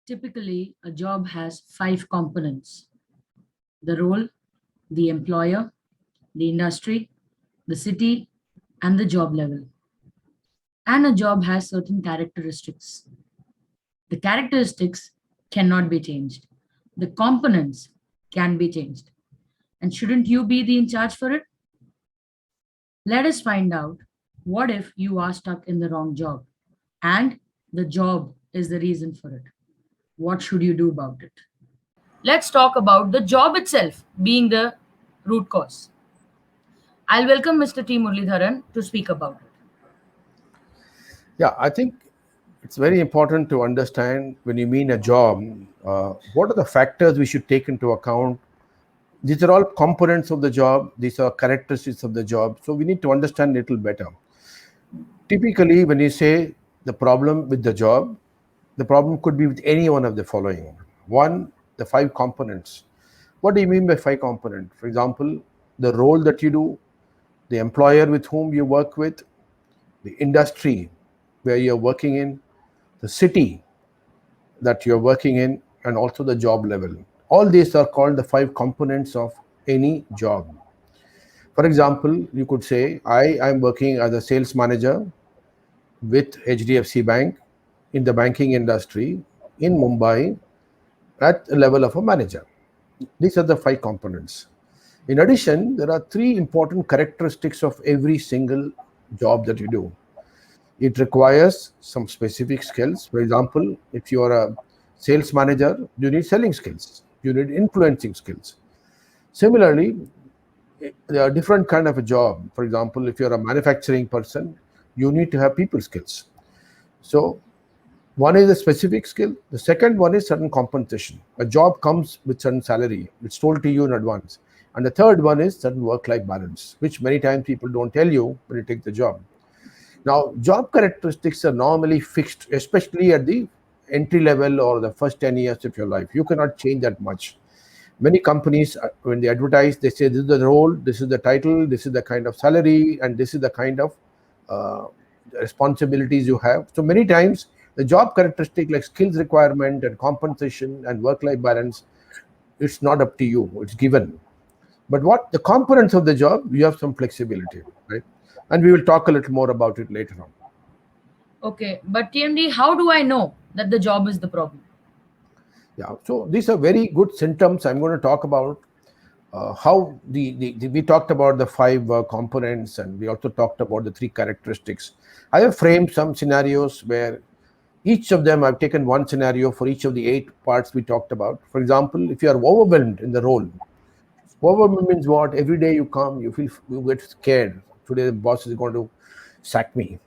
Typically, a job has five components: the role, the employer, the industry, the city, and the job level. And a job has certain characteristics. The characteristics cannot be changed, the components can be changed. And shouldn't you be the in charge for it? Let us find out, what if you are stuck in the wrong job and the job is the reason for it? What should you do about it? Let's talk about the job itself being the root cause. I'll welcome Mr. T. Muralidharan to speak about it. Yeah, I think it's very important to understand when you mean a job, what are the factors we should take into account. These are all components of the job. These are characteristics of the job. So we need to understand a little better. Typically, when you say the problem with the job, the problem could be with any one of the following. One, the five components. What do you mean by five components? For example, the role that you do, the employer with whom you work with, the industry where you're working in, the city that you're working in, and also the job level. All these are called the five components of any job. For example, you could say, I am working as a sales manager with HDFC Bank in the banking industry in Mumbai at the level of a manager. These are the five components. In addition, there are three important characteristics of every single job that you do. It requires some specific skills. For example, if you are a sales manager, you need selling skills, you need influencing skills. Similarly, there are different kind of a job. For example, if you're a manufacturing person, you need to have people skills. So one is a specific skill. The second one is certain compensation. A job comes with certain salary. It's told to you in advance. And the third one is certain work-life balance, which many times people don't tell you when you take the job. Now, job characteristics are normally fixed, especially at the entry level or the first 10 years of your life. You cannot change that much. Many companies, when they advertise, they say this is the role, this is the title, this is the kind of salary, and this is the kind of uh, responsibilities you have. So many times, the job characteristic like skills requirement and compensation and work-life balance, it's not up to you, it's given. But what the components of the job, you have some flexibility, right? And we will talk a little more about it later on. Okay, but TMD, how do I know that the job is the problem? Yeah, so these are very good symptoms. I'm going to talk about how we talked about the five components, and we also talked about the three characteristics. I have framed some scenarios where each of them, I've taken one scenario for each of the eight parts we talked about. For example, if you are overwhelmed in the role, overwhelmed means what? Every day you come, you get scared. Today the boss is going to sack me.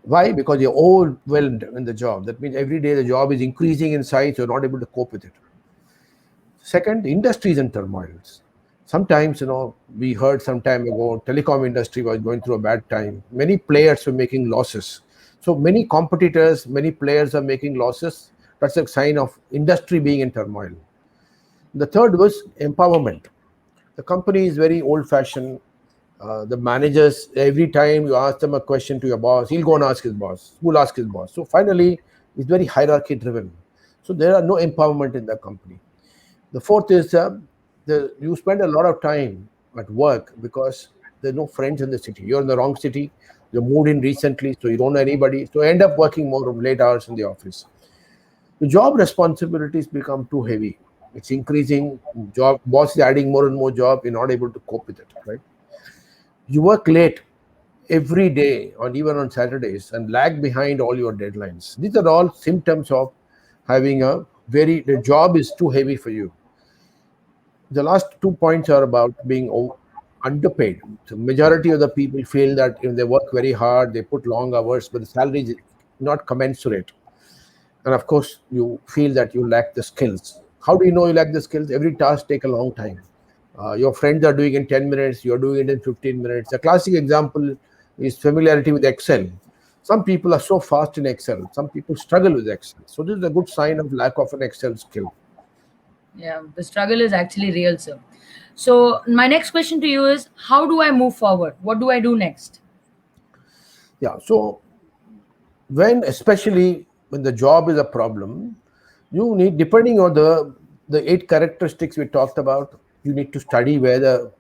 Why? Because you're overwhelmed in the job. That means every day the job is increasing in size, you're not able to cope with it. Second, industries and turmoils. Sometimes, we heard some time ago, telecom industry was going through a bad time. Many players were making losses. So many competitors, many players are making losses. That's a sign of industry being in turmoil. The third was empowerment. The company is very old-fashioned. The managers, every time you ask them a question to your boss, he'll go and ask his boss. Who'll ask his boss? So finally, it's very hierarchy-driven. So there are no empowerment in the company. The fourth is you spend a lot of time at work because there's no friends in the city. You're in the wrong city. You moved in recently, so you don't know anybody. So you end up working more of late hours in the office. The job responsibilities become too heavy. It's increasing. Job boss is adding more and more job. You're not able to cope with it, right? You work late every day, or even on Saturdays, and lag behind all your deadlines. These are all symptoms of having the job is too heavy for you. The last 2 points are about being underpaid. So majority of the people feel that if they work very hard, they put long hours, but the salary is not commensurate. And of course, you feel that you lack the skills. How do you know you lack the skills? Every task take a long time. Your friends are doing it in 10 minutes, you're doing it in 15 minutes. A classic example is familiarity with Excel. Some people are so fast in Excel, some people struggle with Excel. So this is a good sign of lack of an Excel skill. Yeah, the struggle is actually real, sir. So, my next question to you is, how do I move forward? What do I do next? Yeah, so especially when the job is a problem, You need, depending on the 8 characteristics we talked about, you need to study where the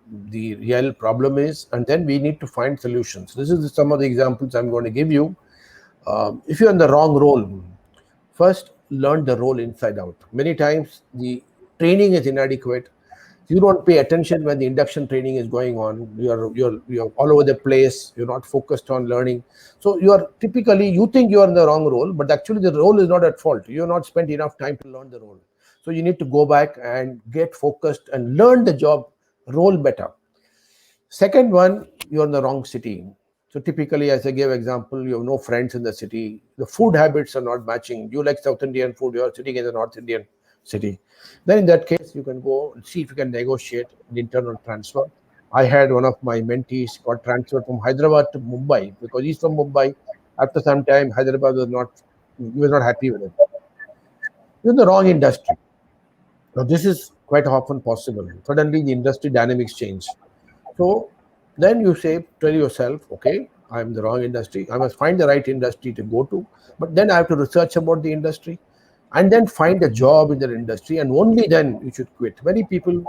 real problem is, and then we need to find solutions. This is some of the examples I'm going to give you. If you're in the wrong role, first learn the role inside out. Many times the training is inadequate. You don't pay attention when the induction training is going on. You're all over the place. You're not focused on learning. So you think you are in the wrong role, but actually the role is not at fault. You're not spent enough time to learn the role. So you need to go back and get focused and learn the job role better. Second one, you're in the wrong city. So typically, as I gave example, you have no friends in the city. The food habits are not matching. You like South Indian food, you're sitting in the North Indian city. Then in that case, you can go and see if you can negotiate an internal transfer. I had one of my mentees got transferred from Hyderabad to Mumbai because he's from Mumbai. After some time, Hyderabad he was not happy with it. You're in the wrong industry. Now, this is quite often possible. Suddenly, the industry dynamics change. So then you say, tell yourself, okay, I'm the wrong industry. I must find the right industry to go to. But then I have to research about the industry and then find a job in that industry. And only then you should quit. Many people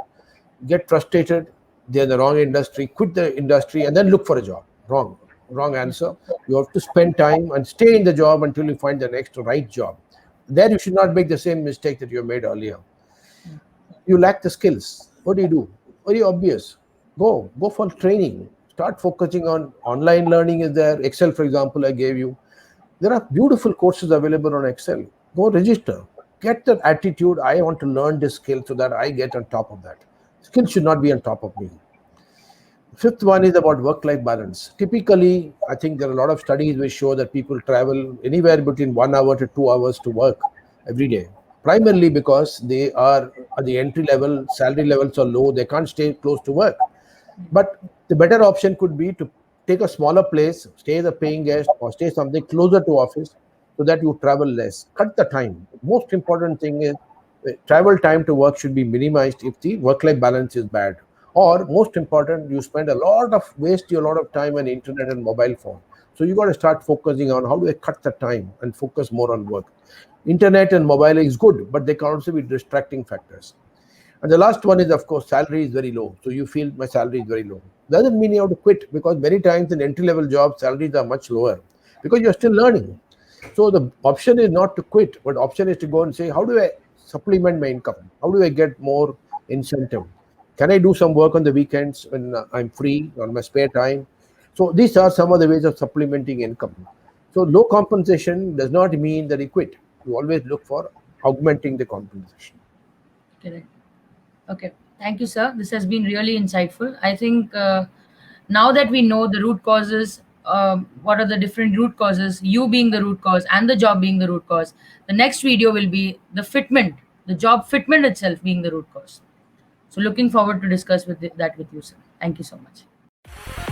get frustrated. They're in the wrong industry, quit the industry, and then look for a job. Wrong answer. You have to spend time and stay in the job until you find the next right job. There you should not make the same mistake that you made earlier. You lack the skills. What do? Very obvious. Go for training. Start focusing on online learning. Is there Excel, for example? I gave you. There are beautiful courses available on Excel. Go register. Get that attitude. I want to learn this skill so that I get on top of that. Skill should not be on top of me. Fifth one is about work-life balance. Typically, I think there are a lot of studies which show that people travel anywhere between 1 hour to 2 hours to work every day. Primarily because they are at the entry level, salary levels are low, they can't stay close to work. But the better option could be to take a smaller place, stay as a paying guest, or stay something closer to office so that you travel less. Cut the time. Most important thing is travel time to work should be minimized if the work-life balance is bad. Or most important, you spend waste a lot of time on internet and mobile phone. So you got to start focusing on how do I cut the time and focus more on work. Internet and mobile is good, but they can also be distracting factors. And the last one is, of course, salary is very low. So you feel my salary is very low. Doesn't mean you have to quit, because many times in entry level jobs, salaries are much lower because you're still learning. So the option is not to quit, but option is to go and say, how do I supplement my income? How do I get more incentive? Can I do some work on the weekends when I'm free on my spare time? So these are some of the ways of supplementing income. So low compensation does not mean that you quit. You always look for augmenting the compensation. Correct. Okay. Thank you, sir. This has been really insightful. I think now that we know the root causes, what are the different root causes, you being the root cause and the job being the root cause, the next video will be the fitment, the job fitment itself being the root cause. So looking forward to discuss that with you, sir. Thank you so much.